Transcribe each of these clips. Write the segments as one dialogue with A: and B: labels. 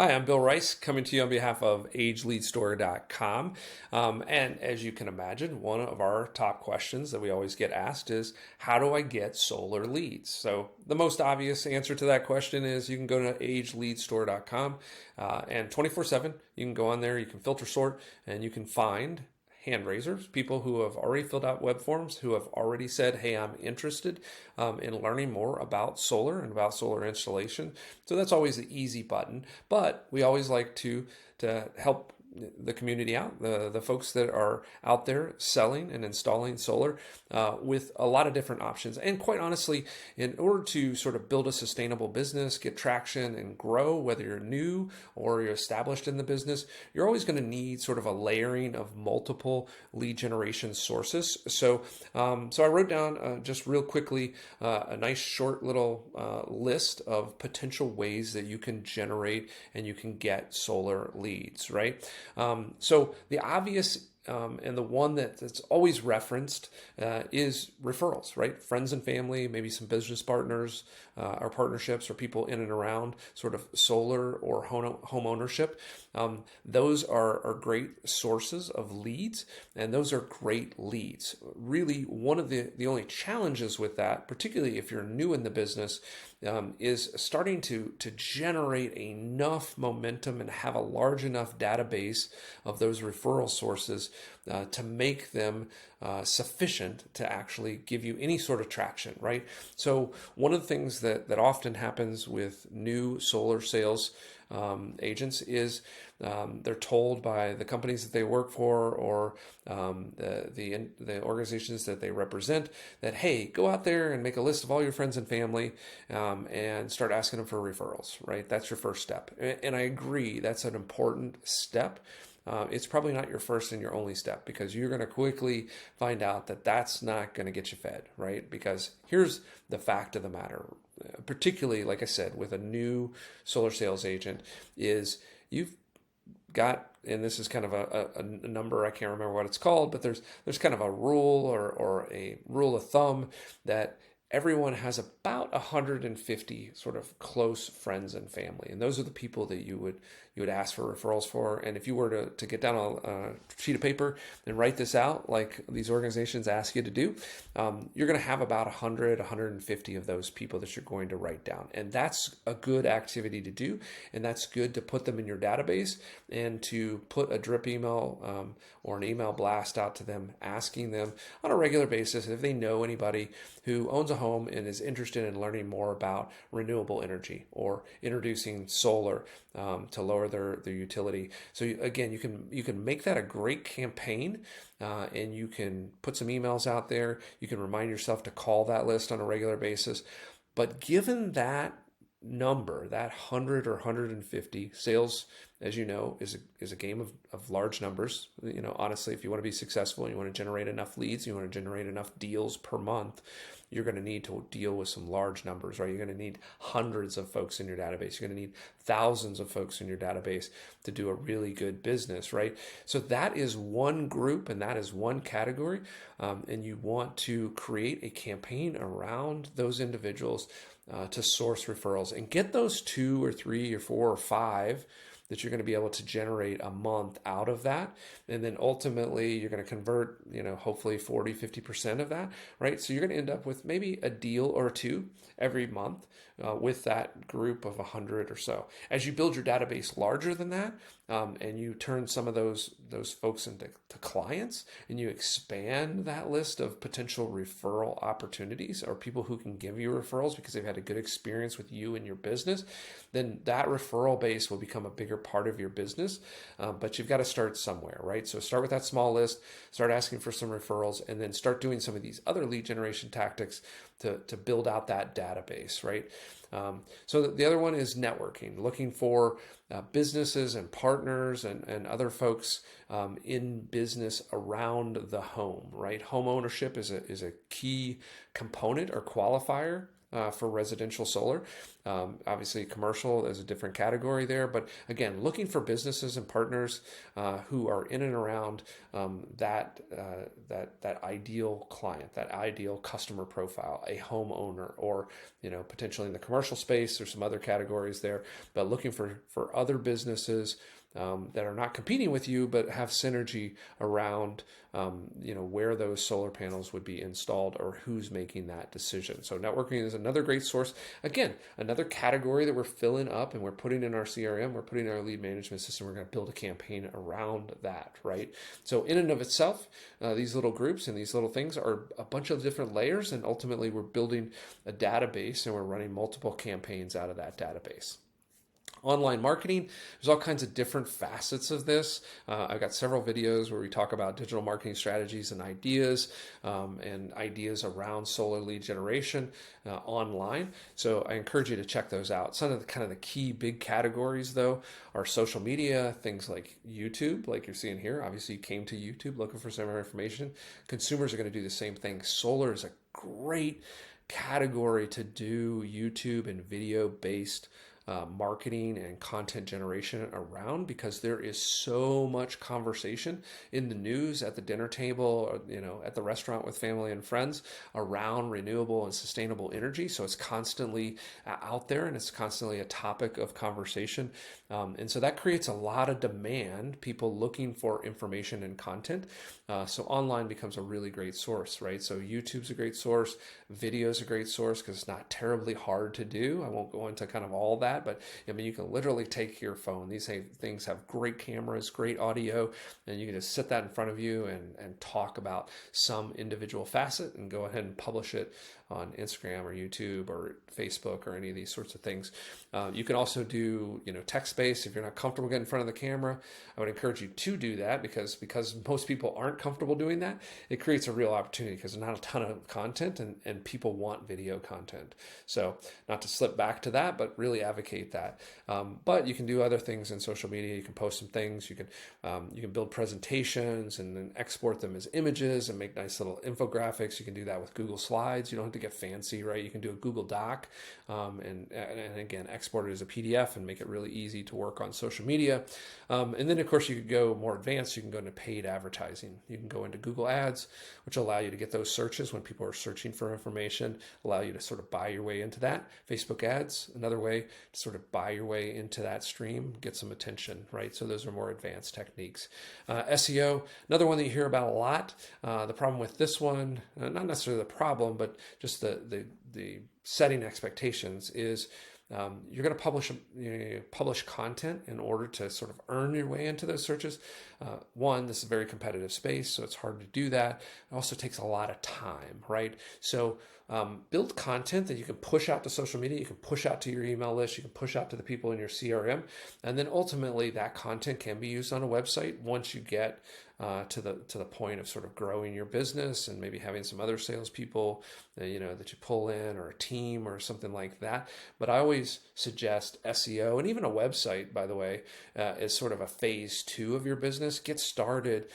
A: Hi, I'm Bill Rice coming to you on behalf of ageleadstore.com. And as you can imagine, one of our top questions that we always get asked is, how do I get solar leads? So the most obvious answer to that question is you can go to ageleadstore.com and 24/7, you can go on there, you can filter sort, and you can find hand raisers, people who have already filled out web forms, who have already said, hey, I'm interested in learning more about solar and about solar installation. So that's always the easy button. But we always like to help the community out, the folks that are out there selling and installing solar with a lot of different options. And quite honestly, in order to sort of build a sustainable business, get traction and grow, whether you're new or you're established in the business, you're always going to need sort of a layering of multiple lead generation sources. So I wrote down just real quickly a nice short little list of potential ways that you can generate and you can get solar leads, right? So the obvious and the one that's always referenced is referrals, right? Friends and family, maybe some business partners or partnerships or people in and around sort of solar or home ownership. Those are great sources of leads, and those are great leads. Really, one of the only challenges with that, particularly if you're new in the business, is starting to generate enough momentum and have a large enough database of those referral sources to make them sufficient to actually give you any sort of traction, right? So one of the things that often happens with new solar sales agents is they're told by the companies that they work for or the organizations that they represent that, hey, go out there and make a list of all your friends and family and start asking them for referrals, right? That's your first step. And I agree, that's an important step. It's probably not your first and your only step, because you're going to quickly find out that that's not going to get you fed, right? Because here's the fact of the matter, particularly, like I said, with a new solar sales agent, is you've got, and this is kind of a number, I can't remember what it's called, but there's kind of a rule or a rule of thumb that everyone has about 150 sort of close friends and family, and those are the people that you would ask for referrals for. And if you were to get down a sheet of paper and write this out like these organizations ask you to do, you're going to have about 150 of those people that you're going to write down, and that's a good activity to do, and that's good to put them in your database and to put a drip email or an email blast out to them, asking them on a regular basis if they know anybody who owns a home and is interested in learning more about renewable energy or introducing solar to lower their utility. So again, you can make that a great campaign, and you can put some emails out there. You can remind yourself to call that list on a regular basis. But given that number, that 100 or 150, sales, as you know, is a game of large numbers. You know, honestly, if you want to be successful and you want to generate enough leads, you want to generate enough deals per month, you're going to need to deal with some large numbers, right? You're going to need hundreds of folks in your database. You're going to need thousands of folks in your database to do a really good business, right? So that is one group and that is one category. And you want to create a campaign around those individuals to source referrals and get those 2 or 3 or 4 or 5 that you're going to be able to generate a month out of that. And then ultimately you're going to convert, hopefully 40, 50% of that, right? So you're going to end up with maybe a deal or two every month with that group of 100 or so. As you build your database larger than that, and you turn some of those folks into clients, and you expand that list of potential referral opportunities or people who can give you referrals because they've had a good experience with you and your business, then that referral base will become a bigger part of your business. But you've got to start somewhere, right? So start with that small list, start asking for some referrals, and then start doing some of these other lead generation tactics to build out that database, right? So the other one is networking, looking for businesses and partners and other folks in business around the home, right? Home ownership is a key component or qualifier for residential solar. Obviously, commercial is a different category there, but again, looking for businesses and partners who are in and around that ideal client, that ideal customer profile, a homeowner, or potentially in the commercial space. There's some other categories there, but looking for other businesses that are not competing with you, but have synergy around, where those solar panels would be installed or who's making that decision. So networking is another great source. Again, another category that we're filling up and we're putting in our CRM, we're putting in our lead management system. We're going to build a campaign around that, right? So in and of itself, these little groups and these little things are a bunch of different layers, and ultimately we're building a database and we're running multiple campaigns out of that database. Online marketing, there's all kinds of different facets of this. I've got several videos where we talk about digital marketing strategies and ideas around solar lead generation online. So I encourage you to check those out. Some of the key big categories, though, are social media, things like YouTube, like you're seeing here. Obviously, you came to YouTube looking for some more information. Consumers are going to do the same thing. Solar is a great category to do YouTube and video-based marketing and content generation around, because there is so much conversation in the news, at the dinner table, or, at the restaurant with family and friends around renewable and sustainable energy. So it's constantly out there and it's constantly a topic of conversation. And so that creates a lot of demand, people looking for information and content. So online becomes a really great source, right? So YouTube's a great source. Video's a great source because it's not terribly hard to do. I won't go into kind of all that, but you can literally take your phone. These things have great cameras, great audio, and you can just sit that in front of you and talk about some individual facet and go ahead and publish it on Instagram or YouTube or Facebook or any of these sorts of things. You can also do, text-based. If you're not comfortable getting in front of the camera, I would encourage you to do that because most people aren't comfortable doing that. It creates a real opportunity because there's not a ton of content and people want video content. So not to slip back to that, but really advocate that. But you can do other things in social media. You can post some things. You can build presentations and then export them as images and make nice little infographics. You can do that with Google Slides. You don't have to get fancy, right? You can do a Google Doc and again, export it as a PDF and make it really easy to work on social media. And then, of course, you could go more advanced. You can go into paid advertising. You can go into Google Ads, which allow you to get those searches when people are searching for information, allow you to sort of buy your way into that. Facebook ads, another way to sort of buy your way into that stream, get some attention, right? So those are more advanced techniques. SEO, another one that you hear about a lot. The problem with this one, not necessarily the problem, but just the setting expectations is you're going to publish content in order to sort of earn your way into those searches. One, this is a very competitive space, so it's hard to do that. It also takes a lot of time, right? So build content that you can push out to social media, you can push out to your email list, you can push out to the people in your CRM, and then ultimately that content can be used on a website once you get to the point of sort of growing your business and maybe having some other salespeople that you pull in, or a team or something like that. But I always suggest SEO and even a website, by the way, is sort of a phase 2 of your business. Get started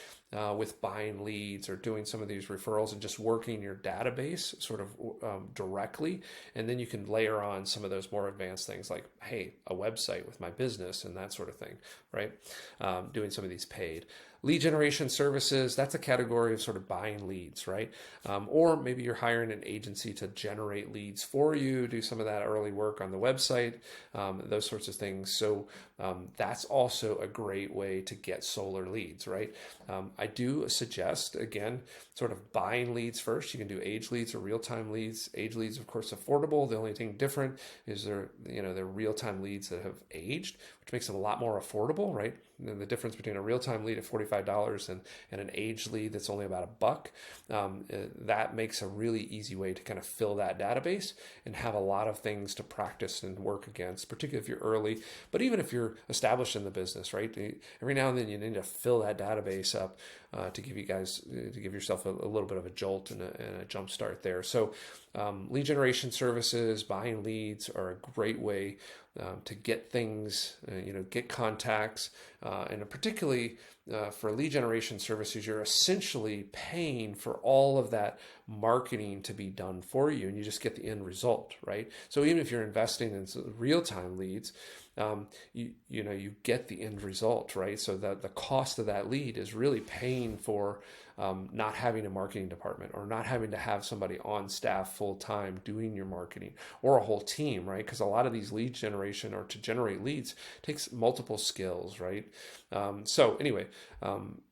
A: with buying leads or doing some of these referrals and just working your database sort of directly. And then you can layer on some of those more advanced things like, hey, a website with my business and that sort of thing, right? Doing some of these paid. Lead generation services, that's a category of sort of buying leads, right? Or maybe you're hiring an agency to generate leads for you, do some of that early work on the website, those sorts of things. So that's also a great way to get solar leads, right? I do suggest, again, sort of buying leads first. You can do age leads or real-time leads. Age leads, of course, affordable. The only thing different is they're real-time leads that have aged, which makes them a lot more affordable, right? And the difference between a real-time lead at $45 and an age lead that's only about $1, that makes a really easy way to kind of fill that database and have a lot of things to practice and work against, particularly if you're early, but even if you're established in the business, right? Every now and then you need to fill that database up to give yourself a little bit of a jolt and a jump start there. So lead generation services, buying leads are a great way to get things, get contacts, and particularly for lead generation services, you're essentially paying for all of that marketing to be done for you, and you just get the end result, right? So even if you're investing in real-time leads, you get the end result, right? So that the cost of that lead is really paying for not having a marketing department, or not having to have somebody on staff full time doing your marketing, or a whole team, right? Because a lot of these lead generation, or to generate leads, takes multiple skills, right? So anyway,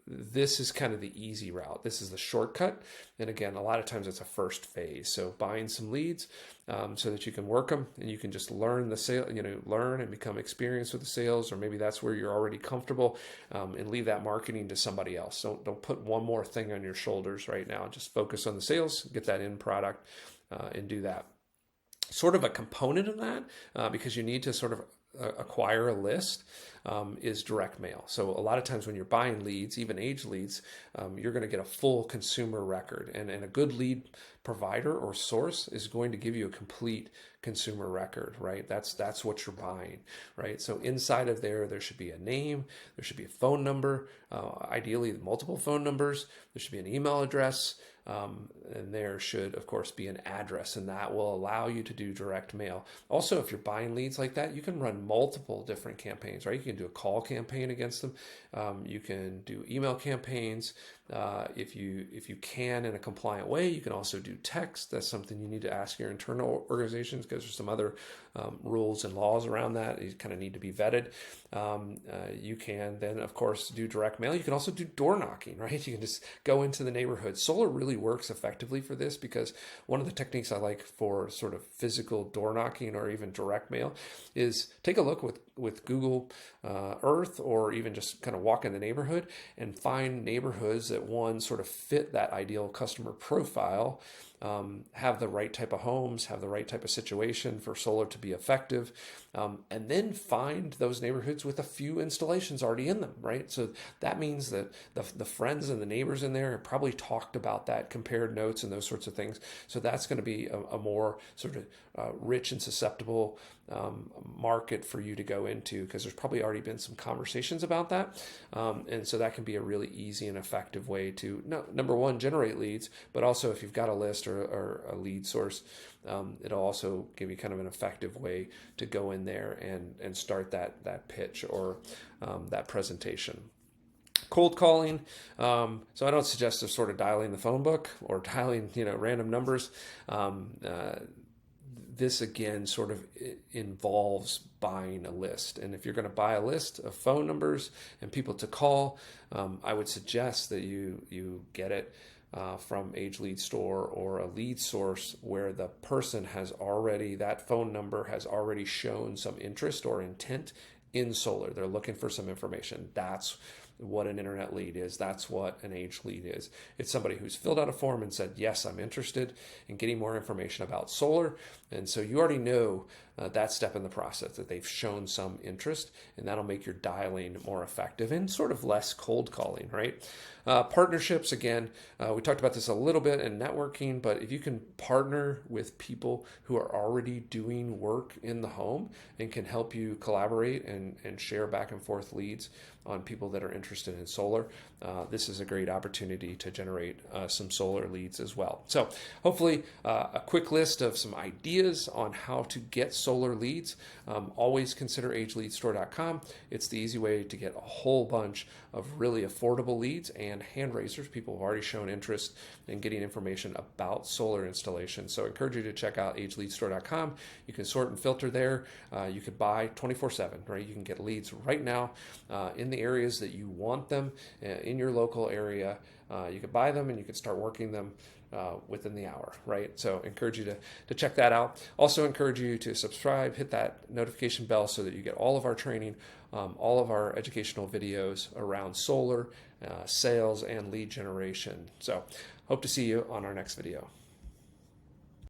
A: this is kind of the easy route. This is the shortcut. And again, a lot of times it's a first phase. So buying some leads so that you can work them, and you can just learn the sale, learn and become experienced with the sales, or maybe that's where you're already comfortable, and leave that marketing to somebody else. Don't put one more thing on your shoulders right now. Just focus on the sales, get that end product, and do that. Sort of a component of that, because you need to sort of acquire a list, is direct mail. So a lot of times when you're buying leads, even age leads, you're going to get a full consumer record, and a good lead provider or source is going to give you a complete consumer record, right? That's what you're buying, right? So inside of there should be a name, there should be a phone number, ideally multiple phone numbers, there should be an email address, and there should, of course, be an address, and that will allow you to do direct mail. Also, if you're buying leads like that, you can run multiple different campaigns, right? You can do a call campaign against them. You can do email campaigns. If you can in a compliant way, you can also do text. That's something you need to ask your internal organizations, because there's some other rules and laws around that. You kind of need to be vetted. You can then, of course, do direct mail. You can also do door knocking, right? You can just go into the neighborhood. Solar really works effectively for this, because one of the techniques I like for sort of physical door knocking, or even direct mail, is take a look with Google Earth, or even just kind of walk in the neighborhood and find neighborhoods that, one, sort of fit that ideal customer profile, have the right type of homes, have the right type of situation for solar to be effective, and then find those neighborhoods with a few installations already in them, right? So that means that the friends and the neighbors in there have probably talked about that, compared notes and those sorts of things. So that's going to be a more sort of rich and susceptible market for you to go into, because there's probably already been some conversations about that. And so that can be a really easy and effective way to, number one, generate leads, but also if you've got a list or a lead source, it'll also give you kind of an effective way to go in there and start that pitch, or that presentation. Cold calling. So I don't suggest just sort of dialing the phone book, or dialing random numbers. This again sort of involves buying a list. And if you're going to buy a list of phone numbers and people to call, I would suggest that you get it from Age Lead Store, or a lead source where the person has already, that phone number has already shown some interest or intent in solar. They're looking for some information. That's what an internet lead is. That's what an age lead is. It's somebody who's filled out a form and said, yes, I'm interested in getting more information about solar. And so you already know that step in the process, that they've shown some interest, and that'll make your dialing more effective and sort of less cold calling, right? Partnerships, again, we talked about this a little bit in networking, but if you can partner with people who are already doing work in the home and can help you collaborate and share back and forth leads on people that are interested in solar, this is a great opportunity to generate some solar leads as well. So hopefully a quick list of some ideas on how to get solar leads. Always consider ageleadstore.com. It's the easy way to get a whole bunch of really affordable leads and hand raisers, people who've already shown interest in getting information about solar installation. So I encourage you to check out ageleadstore.com. You can sort and filter there. You could buy 24/7, right? You can get leads right now in the areas that you want them, in your local area. You could buy them and you could start working them within the hour, right? So encourage you to check that out. Also encourage you to subscribe, hit that notification bell so that you get all of our training, all of our educational videos around solar, sales, and lead generation. So hope to see you on our next video.